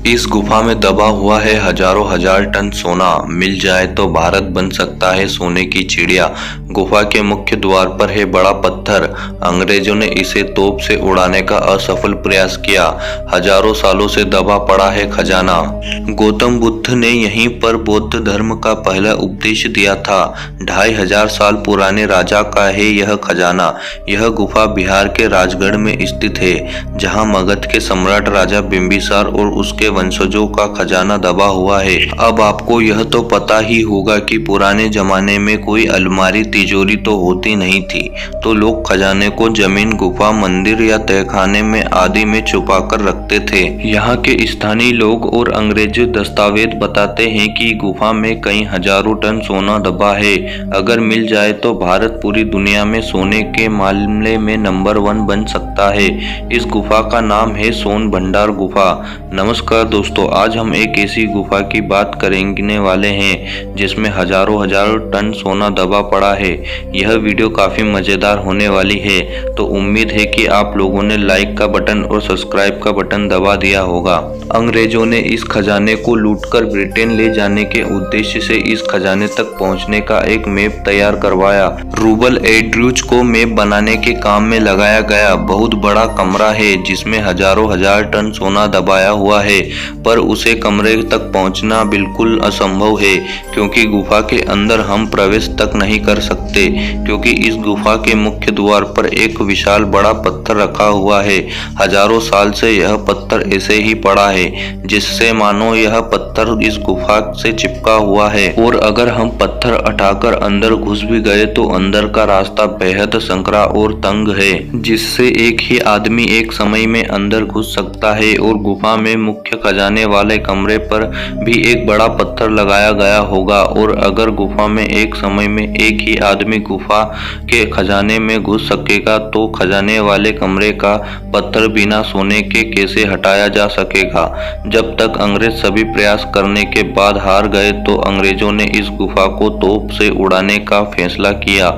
इस गुफा में दबा हुआ है हजारों हजार टन सोना। मिल जाए तो भारत बन सकता है सोने की चिड़िया। गुफा के मुख्य द्वार पर है बड़ा पत्थर। अंग्रेजों ने इसे तोप से उड़ाने का असफल प्रयास किया। हजारों सालों से दबा पड़ा है खजाना। गौतम बुद्ध ने यहीं पर बौद्ध धर्म का पहला उपदेश दिया था। 2500 साल पुराने राजा का है यह खजाना। यह गुफा बिहार के राजगढ़ में स्थित है, जहां मगध के सम्राट राजा बिंबिसार और उसके वंशजों का खजाना दबा हुआ है। अब आपको यह तो पता ही होगा कि पुराने जमाने में कोई अलमारी तिजोरी तो होती नहीं थी, तो लोग खजाने को जमीन, गुफा, मंदिर या तहखाने में आदि में छुपा कर रखते थे। यहाँ के स्थानीय लोग और अंग्रेजी दस्तावेज बताते हैं कि गुफा में कई हजारों टन सोना दबा है। अगर मिल जाए तो भारत पूरी दुनिया में सोने के मामले में नंबर 1 बन सकता है। इस गुफा का नाम है सोन भंडार गुफा। नमस्कार दोस्तों, आज हम एक ऐसी गुफा की बात करने वाले हैं जिसमें हजारों टन सोना दबा पड़ा है। यह वीडियो काफी मजेदार होने वाली है, तो उम्मीद है कि आप लोगों ने लाइक का बटन और सब्सक्राइब का बटन दबा दिया होगा। अंग्रेजों ने इस खजाने को लूटकर ब्रिटेन ले जाने के उद्देश्य से इस खजाने तक पहुंचने का एक मैप तैयार करवाया। रूबल एंड्रयूज को मैप बनाने के काम में लगाया गया। बहुत बड़ा कमरा है जिसमें हजारों टन सोना दबाया हुआ है, पर उसे कमरे तक पहुंचना बिल्कुल असंभव है, क्योंकि गुफा के अंदर हम प्रवेश तक नहीं कर सकते, क्योंकि इस गुफा के मुख्य द्वार पर एक विशाल बड़ा पत्थर रखा हुआ है। हजारों साल से यह पत्थर ऐसे ही पड़ा है, जिससे मानो यह पत्थर इस गुफा से चिपका हुआ है। और अगर हम पत्थर हटाकर अंदर घुस भी गए तो अंदर का रास्ता बेहद संकरा और तंग है, जिससे एक ही आदमी एक समय में अंदर घुस सकता है। और गुफा में मुख्य खजाने वाले कमरे पर भी एक बड़ा पत्थर लगाया गया होगा। और अगर गुफा में एक समय में एक ही आदमी गुफा के खजाने में घुस सकेगा, तो खजाने वाले कमरे का पत्थर बिना सोने के कैसे हटाया जा सकेगा। जब तक अंग्रेज सभी प्रयास करने के बाद हार गए, तो अंग्रेजों ने इस गुफा को तोप से उड़ाने का फैसला किया,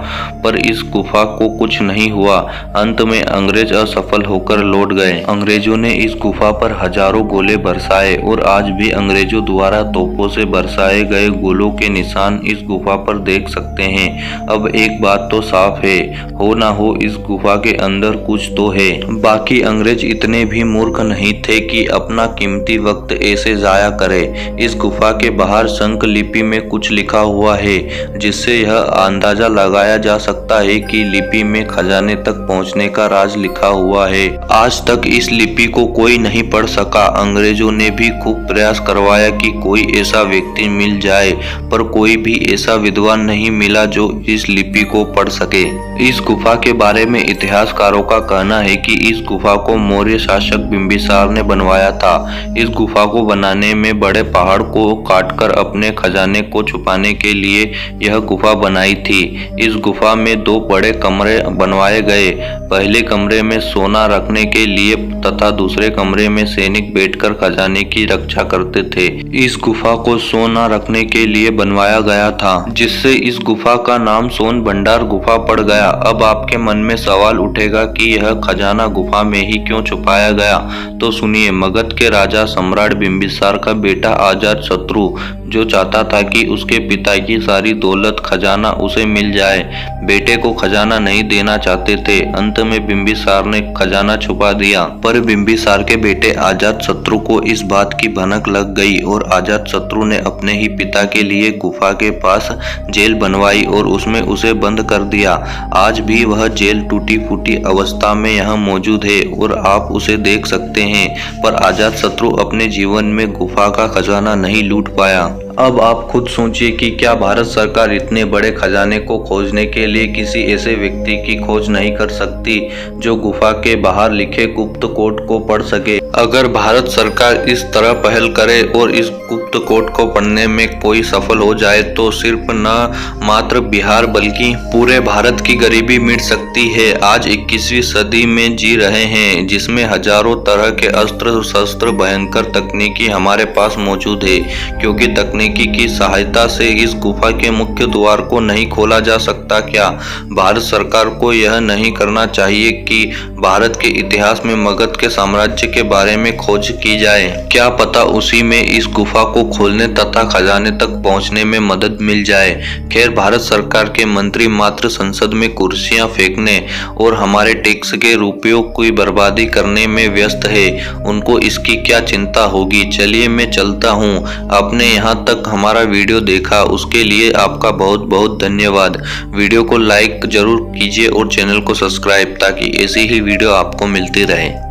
पर इस गुफा को कुछ नहीं हुआ। अंत में अंग्रेज असफल होकर लौट गए। अंग्रेजों ने इस गुफा पर हजारों गोले बरसाए, और आज भी अंग्रेजों द्वारा तोपों से बरसाए गए गोलों के निशान इस गुफा पर देख सकते हैं। अब एक बात तो साफ है, हो ना हो इस गुफा के अंदर कुछ तो है। बाकी अंग्रेज इतने भी मूर्ख नहीं थे कि अपना कीमती वक्त ऐसे जाया करे। इस गुफा के बाहर शंख लिपि में कुछ लिखा हुआ है, जिससे यह अंदाजा लगाया जा सकता है कि लिपि में खजाने तक पहुंचने का राज लिखा हुआ है। आज तक इस लिपि को कोई नहीं पढ़ सका। अंग्रेजों ने भी खूब प्रयास करवाया कि कोई ऐसा व्यक्ति मिल जाए, पर कोई भी ऐसा विद्वान नहीं मिला जो इस लिपि को पढ़ सके। इस गुफा के बारे में इतिहासकारों का कहना है कि इस गुफा को मौर्य शासक बिंबिसार ने बनवाया था। इस गुफा को बनाने में बड़े पहाड़ को काटकर अपने खजाने को छुपाने के लिए यह गुफा बनाई थी। इस गुफा में 2 बड़े कमरे बनवाए गए। पहले कमरे में सोना रखने के लिए तथा दूसरे कमरे में सैनिक बैठकर खजाने की रक्षा करते थे। इस गुफा को सोना रखने के लिए बनवाया गया था, जिससे इस गुफा का नाम सोन भंडार गुफा पड़ गया। अब आपके मन में सवाल उठेगा कि यह खजाना गुफा में ही क्यों छुपाया गया, तो सुनिए। मगध के राजा सम्राट बिंबिसार का बेटा अजातशत्रु, जो चाहता था कि उसके पिता की सारी दौलत खजाना उसे मिल जाए, बेटे को खजाना नहीं देना चाहते थे। अंत में बिंबिसार ने खजाना छुपा दिया, पर बिंबिसार के बेटे अजातशत्रु को इस बात की भनक लग गई, और अजातशत्रु ने अपने ही पिता के लिए गुफा के पास जेल बनवाई और उसमें उसे बंद कर दिया। आज भी वह जेल टूटी फूटी अवस्था में यहाँ मौजूद है और आप उसे देख सकते हैं, पर अजातशत्रु अपने जीवन में गुफा का खजाना नहीं लूट पाया। अब आप खुद सोचिए कि क्या भारत सरकार इतने बड़े खजाने को खोजने के लिए किसी ऐसे व्यक्ति की खोज नहीं कर सकती जो गुफा के बाहर लिखे गुप्त कोड को पढ़ सके। अगर भारत सरकार इस तरह पहल करे और इस गुप्त कोड को पढ़ने में कोई सफल हो जाए, तो सिर्फ न मात्र बिहार बल्कि पूरे भारत की गरीबी मिट सकती है। आज 21वीं सदी में जी रहे हैं, जिसमें हजारों तरह के अस्त्र शस्त्र भयंकर तकनीकी हमारे पास मौजूद है, क्योंकि तकनीक तकनीकी की सहायता से इस गुफा के मुख्य द्वार को नहीं खोला जा सकता क्या? भारत सरकार को यह नहीं करना चाहिए कि भारत के इतिहास में मगध के साम्राज्य के बारे में खोज की जाए? क्या पता उसी में इस गुफा को खोलने तथा खजाने तक पहुंचने में मदद मिल जाए। खैर, भारत सरकार के मंत्री मात्र संसद में कुर्सियां फेंकने और हमारे टैक्स के रुपयों की बर्बादी करने में व्यस्त है। उनको इसकी क्या चिंता होगी। चलिए मैं चलता हूँ। आपने यहाँ तक हमारा वीडियो देखा उसके लिए आपका बहुत बहुत धन्यवाद। वीडियो को लाइक जरूर कीजिए और चैनल को सब्सक्राइब ताकि ऐसी ही वीडियो आपको मिलती रहे।